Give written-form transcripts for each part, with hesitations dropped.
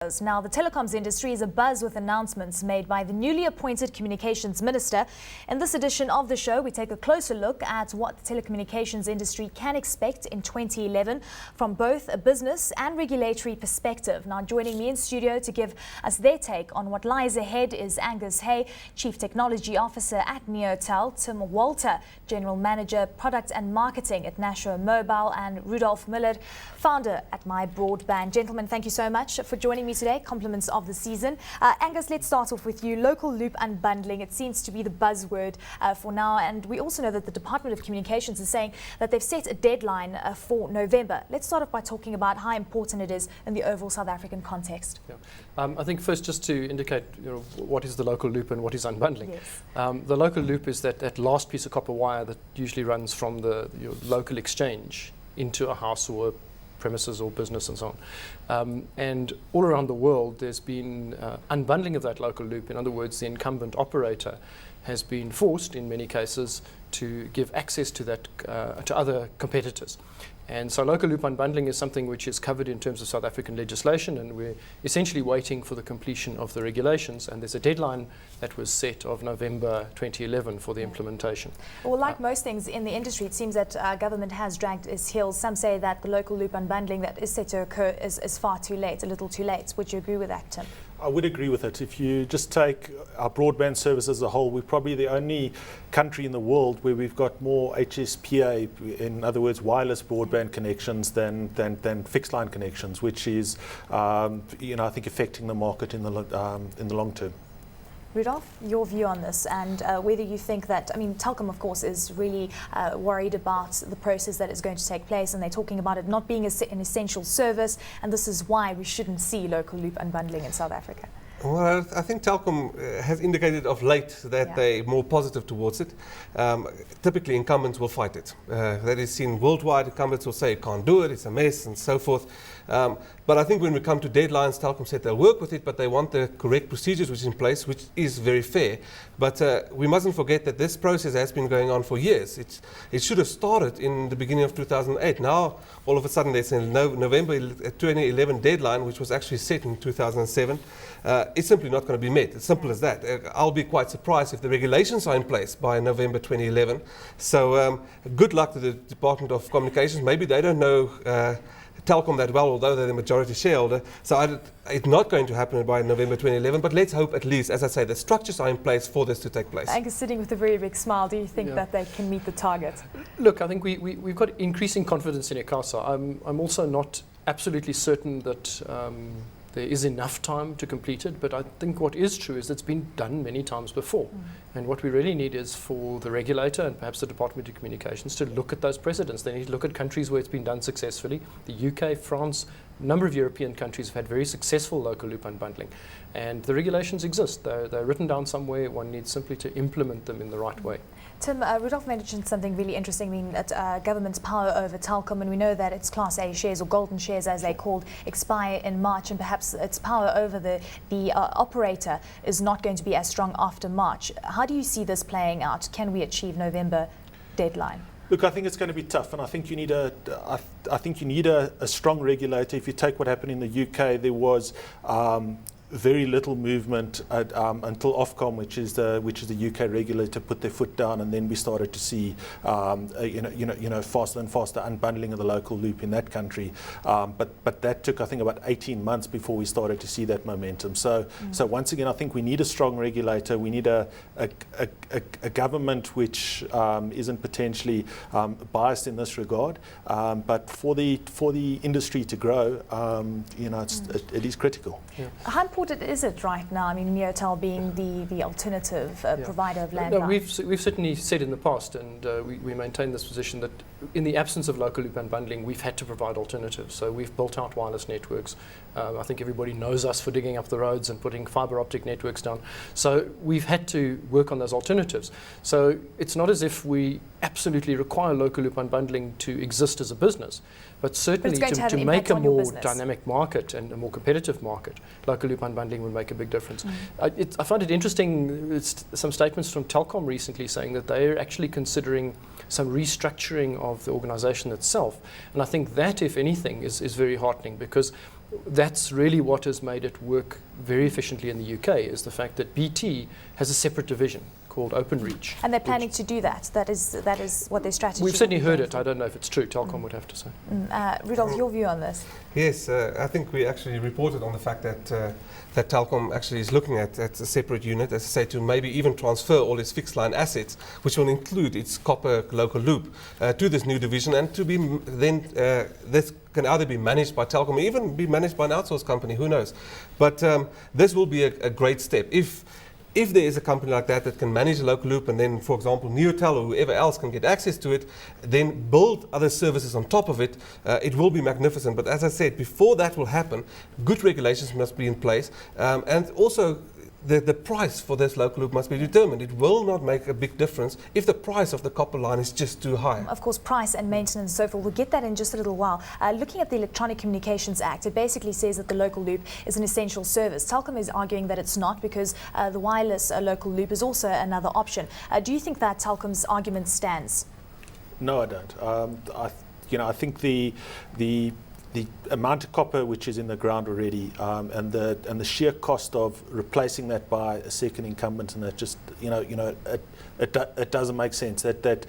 years. Now, the telecoms industry is abuzz with announcements made by the newly appointed communications minister. In this edition of the show, we take a closer look at what the telecommunications industry can expect in 2011 from both a business and regulatory perspective. Now, joining me in studio to give us their take on what lies ahead is Angus Hay, Chief Technology Officer at NeoTel, Tim Walter, General Manager, Product and Marketing at Nashua Mobile, and Rudolf Miller, founder at My Broadband. Gentlemen, thank you so much for joining me today. Compliments of the season. Angus, let's start off with you. Local loop unbundling, it seems to be the buzzword for now, and we also know that the Department of Communications is saying that they've set a deadline for November. Let's start off by talking about how important it is in the overall South African context. Yeah. I think first, just to indicate what is the local loop and what is unbundling. Yes. The local loop is that last piece of copper wire that usually runs from your local exchange into a house or a premises or business and so on. And all around the world, there's been unbundling of that local loop. In other words, the incumbent operator has been forced, in many cases, to give access to that to other competitors. And so local loop unbundling is something which is covered in terms of South African legislation, and we're essentially waiting for the completion of the regulations, and there's a deadline that was set of November 2011 for the implementation. Well, like most things in the industry, it seems that government has dragged its heels. Some say that the local loop unbundling that is set to occur is far too late, a little too late. Would you agree with that, Tim? I would agree with it. If you just take our broadband service as a whole, we're probably the only country in the world where we've got more HSPA, in other words, wireless broadband connections than fixed line connections, which is, I think, affecting the market in the long term. Rudolf, your view on this, and whether you think that, Telkom, of course, is really worried about the process that is going to take place, and they're talking about it not being an essential service, and this is why we shouldn't see local loop unbundling in South Africa. Well, I think Telkom has indicated of late that they're more positive towards it. Typically, incumbents will fight it. That is seen worldwide. Incumbents will say, can't do it, it's a mess, and so forth. But I think when we come to deadlines, Telkom said they'll work with it, but they want the correct procedures which is in place, which is very fair. But we mustn't forget that this process has been going on for years. It should have started in the beginning of 2008. Now, all of a sudden, there's a November 2011 deadline, which was actually set in 2007. It's simply not going to be met. It's simple as that. I'll be quite surprised if the regulations are in place by November 2011. So good luck to the Department of Communications. Maybe they don't know Telkom that well, although they're the majority shareholder. So it's not going to happen by November 2011, but let's hope at least, as I say, the structures are in place for this to take place. Angus sitting with a very big smile. Do you think that they can meet the target? Look, I think we've got increasing confidence in ICASA. I'm also not absolutely certain that there is enough time to complete it, but I think what is true is it's been done many times before. And what we really need is for the regulator and perhaps the Department of Communications to look at those precedents. They need to look at countries where it's been done successfully. The UK, France, a number of European countries have had very successful local loop unbundling. And the regulations exist. They're written down somewhere. One needs simply to implement them in the right way. Tim, Rudolf mentioned something really interesting, that government's power over Telkom, and we know that its Class A shares, or golden shares as they're called, expire in March, and perhaps its power over the operator is not going to be as strong after March. How do you see this playing out? Can we achieve November deadline? Look, I think it's going to be tough, and I think you need a strong regulator. If you take what happened in the UK, there was very little movement until Ofcom, which is the UK regulator, put their foot down, and then we started to see faster and faster unbundling of the local loop in that country. But that took, I think, about 18 months before we started to see that momentum. So once again, I think we need a strong regulator. We need a government which isn't potentially biased in this regard. But for the industry to grow, it is critical. Yeah. How important is it right now? NeoTel being the alternative provider of landline. No, we've certainly said in the past, and we maintain this position, that in the absence of local loop unbundling, we've had to provide alternatives. So we've built out wireless networks. I think everybody knows us for digging up the roads and putting fiber optic networks down. So we've had to work on those alternatives. So it's not as if we absolutely require local loop unbundling to exist as a business, but certainly to make a more dynamic market and a more competitive market, local loop unbundling would make a big difference. I find it interesting, some statements from Telkom recently saying that they're actually considering some restructuring of the organization itself. And I think that, if anything, is very heartening, because that's really what has made it work very efficiently in the UK, is the fact that BT has a separate division called OpenReach. And they're planning to do that. That is what their strategy is. We've certainly heard it. I don't know if it's true. Telkom would have to say. Rudolf, your view on this? Yes, I think we actually reported on the fact that that Telkom actually is looking at a separate unit, as I say, to maybe even transfer all its fixed line assets, which will include its copper local loop, to this new division, and to be then this can either be managed by Telkom or even be managed by an outsourced company, who knows. But this will be a great step. If there is a company like that can manage a local loop, and then, for example, Neotel or whoever else can get access to it, then build other services on top of it, it will be magnificent. But as I said, before that will happen, good regulations must be in place, and also the price for this local loop must be determined. It will not make a big difference if the price of the copper line is just too high. Of course, price and maintenance and so forth. We'll get that in just a little while. Looking at the Electronic Communications Act, it basically says that the local loop is an essential service. Telkom is arguing that it's not, because the wireless local loop is also another option. Do you think that Telkom's argument stands? No, I don't. I think the amount of copper which is in the ground already, and the sheer cost of replacing that by a second incumbent, and that just it doesn't make sense. That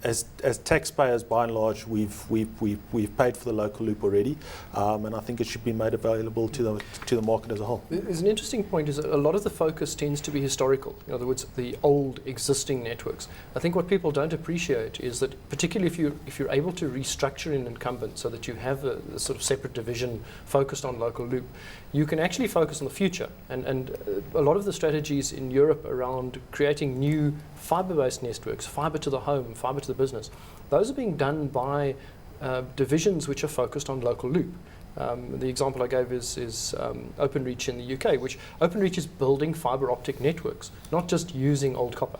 as taxpayers, by and large, we've paid for the local loop already, and I think it should be made available to the market as a whole. There's an interesting point, is that a lot of the focus tends to be historical. In other words, the old existing networks. I think what people don't appreciate is that, particularly if you're able to restructure an incumbent so that you have a sort of separate division focused on local loop, you can actually focus on the future. And a lot of the strategies in Europe around creating new fiber-based networks, fiber to the home, fiber to the business, those are being done by divisions which are focused on local loop. The example I gave is OpenReach in the UK, which OpenReach is building fiber optic networks, not just using old copper.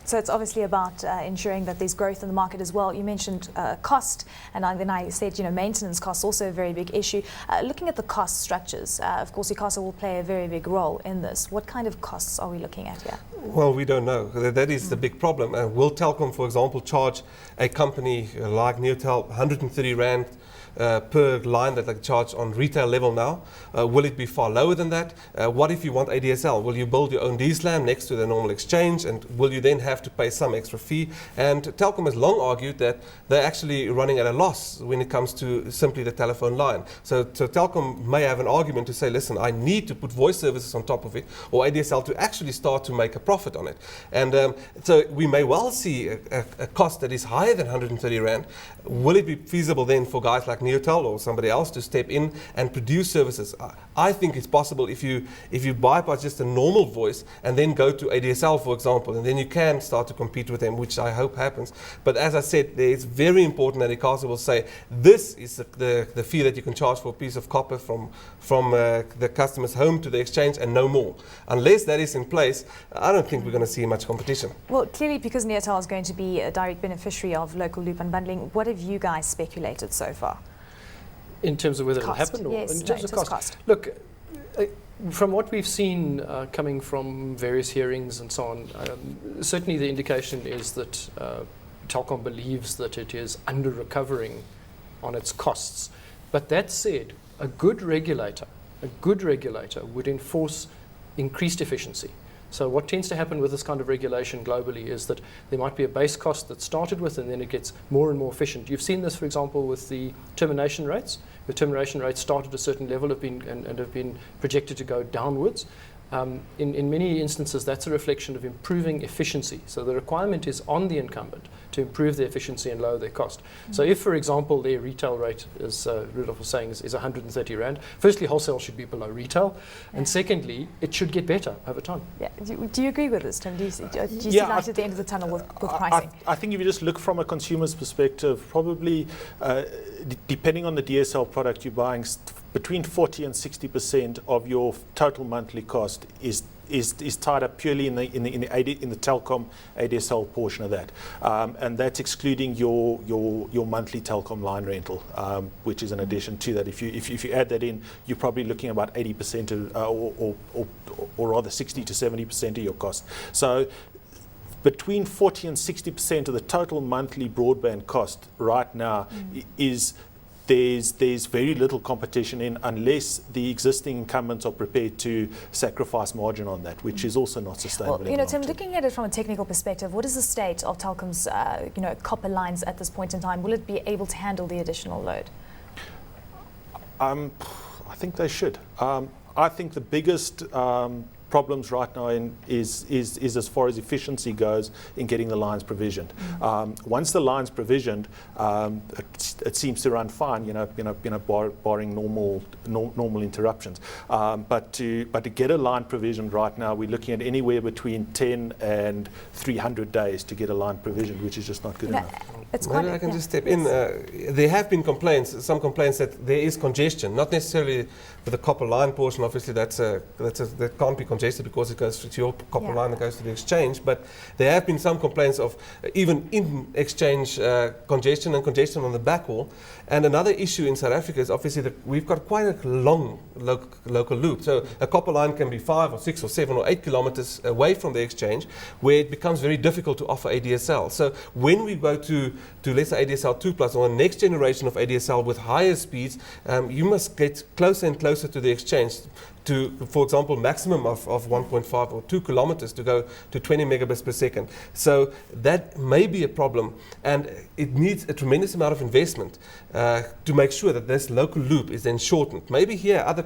So it's obviously about ensuring that there's growth in the market as well. You mentioned cost, and then I said, maintenance costs also a very big issue. Looking at the cost structures, of course, ICASA will play a very big role in this. What kind of costs are we looking at here? Well, we don't know. That is the big problem. Will Telkom, for example, charge a company like Neotel 130 Rand per line that they charge on retail level now? Will it be far lower than that? What if you want ADSL? Will you build your own DSLAM next to the normal exchange, and will you then have to pay some extra fee? And Telkom has long argued that they're actually running at a loss when it comes to simply the telephone line. So Telkom may have an argument to say, listen, I need to put voice services on top of it, or ADSL, to actually start to make a profit on it. And so we may well see a cost that is higher than 130 Rand. Will it be feasible then for guys like Neotel or somebody else to step in and produce services? I think it's possible if you bypass just a normal voice and then go to ADSL, for example, and then you can start to compete with them, which I hope happens. But as I said, it's very important that ICASA will say, this is the fee that you can charge for a piece of copper from the customer's home to the exchange, and no more. Unless that is in place, I don't think we're going to see much competition. Well, clearly, because Neotel is going to be a direct beneficiary of local loop unbundling, what have you guys speculated so far? In terms of whether it'll Cost. happen, or Yes, in terms of just cost? Look, from what we've seen coming from various hearings and so on, certainly the indication is that Telkom believes that it is under-recovering on its costs. But that said, a good regulator would enforce increased efficiency. So what tends to happen with this kind of regulation globally is that there might be a base cost that started with, and then it gets more and more efficient. You've seen this, for example, with the termination rates. The termination rates start at a certain level and have been projected to go downwards. In many instances, that's a reflection of improving efficiency. So the requirement is on the incumbent to improve their efficiency and lower their cost. So if, for example, their retail rate, as Rudolf was saying, is 130 Rand, firstly, wholesale should be below retail, and secondly, it should get better over time. Yeah. Do you agree with this, Tim? Do you see light at the end of the tunnel with pricing? I think if you just look from a consumer's perspective, probably depending on the DSL product you're buying, between 40 and 60% of your total monthly cost is tied up purely in the Telkom ADSL portion of that, and that's excluding your monthly Telkom line rental, which is an addition to that. If you add that in, you're probably looking at about 80% or rather 60 to 70% of your cost. So between 40 and 60% of the total monthly broadband cost right now is there's very little competition in unless the existing incumbents are prepared to sacrifice margin on that, which is also not sustainable. Well, Tim, looking at it from a technical perspective, what is the state of Telkom's copper lines at this point in time? Will it be able to handle the additional load? I think they should. I think the biggest problems right now is as far as efficiency goes in getting the lines provisioned. Once the line's provisioned, it seems to run fine, barring normal interruptions. But to get a line provisioned right now, we're looking at anywhere between 10 and 300 days to get a line provisioned, which is just not good enough. Maybe I can just step in. There have been some complaints that there is congestion, not necessarily with the copper line portion. Obviously, that can't be congested because it goes to your copper line that goes to the exchange. But there have been some complaints of even in exchange congestion and congestion on the backhaul. And another issue in South Africa is obviously that we've got quite a long local loop. So a copper line can be 5 or 6 or 7 or 8 kilometers away from the exchange, where it becomes very difficult to offer ADSL. So when we go to let's say ADSL 2+ or a next generation of ADSL with higher speeds, you must get closer and closer to the exchange to, for example, maximum of 1.5 or 2 kilometers to go to 20 megabits per second. So that may be a problem, and it needs a tremendous amount of investment to make sure that this local loop is then shortened. Maybe here other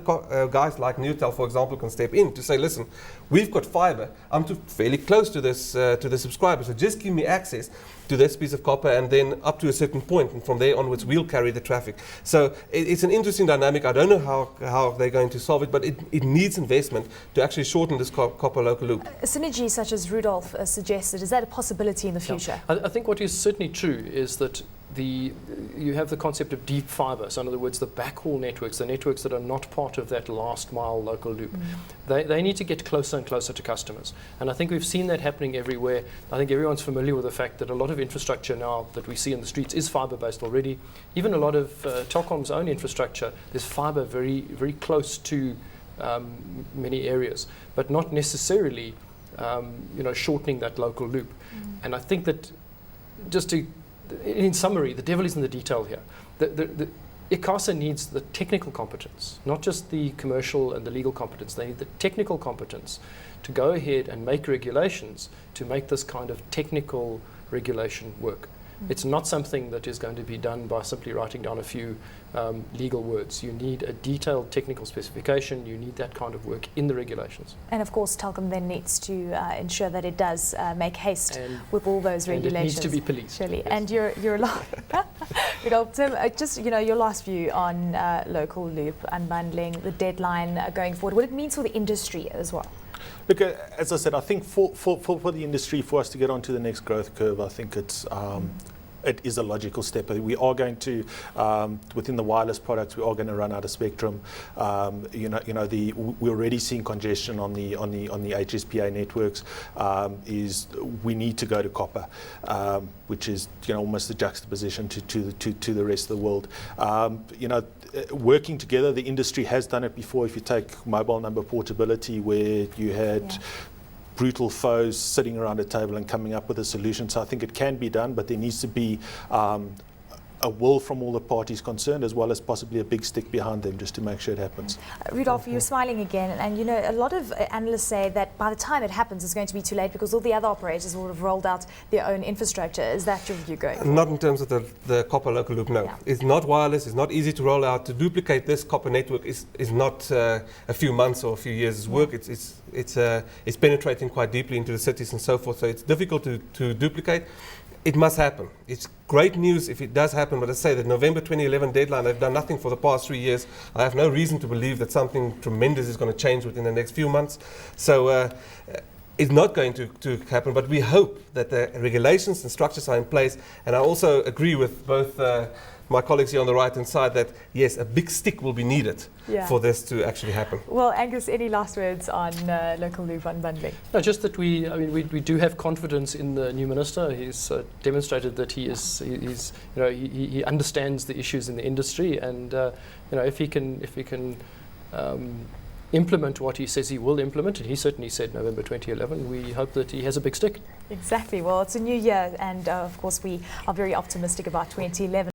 guys like Newtel, for example, can step in to say, listen, we've got fiber, I'm fairly close to this to the subscriber, so just give me access to this piece of copper, and then up to a certain point, and from there onwards we'll carry the traffic. So it's an interesting dynamic. I don't know how they're going to solve it, but it needs investment to actually shorten this copper local loop. A synergy such as Rudolph suggested, is that a possibility in the future? Yeah. I think what is certainly true is that you have the concept of deep fiber. So in other words, the backhaul networks, the networks that are not part of that last mile local loop, they need to get closer and closer to customers. And I think we've seen that happening everywhere. I think everyone's familiar with the fact that a lot of infrastructure now that we see in the streets is fiber based already. Even a lot of Telkom's own infrastructure, there's fiber very, very close to many areas, but not necessarily shortening that local loop. And I think that in summary, the devil is in the detail here. The ICASA needs the technical competence, not just the commercial and the legal competence. They need the technical competence to go ahead and make regulations to make this kind of technical regulation work. It's not something that is going to be done by simply writing down a few legal words. You need a detailed technical specification. You need that kind of work in the regulations. And of course, Telkom then needs to ensure that it does make haste with all those regulations. And it needs to be policed. Surely. Yes. And Tim, just your last view on local loop unbundling, the deadline going forward, what it means for the industry as well. Look, as I said, I think for the industry, for us to get onto the next growth curve, I think it is a logical step. We are going to, within the wireless products, we are going to run out of spectrum. We're already seeing congestion on the HSPA networks. We need to go to copper, which is almost a juxtaposition to the rest of the world. Working together, the industry has done it before. If you take mobile number portability, where you had brutal foes sitting around a table and coming up with a solution. So I think it can be done, but there needs to be a will from all the parties concerned, as well as possibly a big stick behind them, just to make sure it happens. Rudolph, you're smiling again, and a lot of analysts say that by the time it happens, it's going to be too late because all the other operators will have rolled out their own infrastructure. Is that your view going forward? Not in terms of the copper local loop, no. Yeah. It's not wireless, it's not easy to roll out. To duplicate this copper network is not a few months or a few years' work. It's penetrating quite deeply into the cities and so forth, so it's difficult to duplicate. It must happen. It's great news if it does happen, but I say that November 2011 deadline, they've done nothing for the past 3 years. I have no reason to believe that something tremendous is going to change within the next few months. So it's not going to happen, but we hope that the regulations and structures are in place. And I also agree with both my colleagues here on the right-hand side that, yes, a big stick will be needed for this to actually happen. Well, Angus, any last words on local loop unbundling? No, just that we do have confidence in the new minister. He's demonstrated that he understands the issues in the industry, and if he can implement what he says he will implement, and he certainly said November 2011, we hope that he has a big stick. Exactly. Well, it's a new year, and of course we are very optimistic about 2011.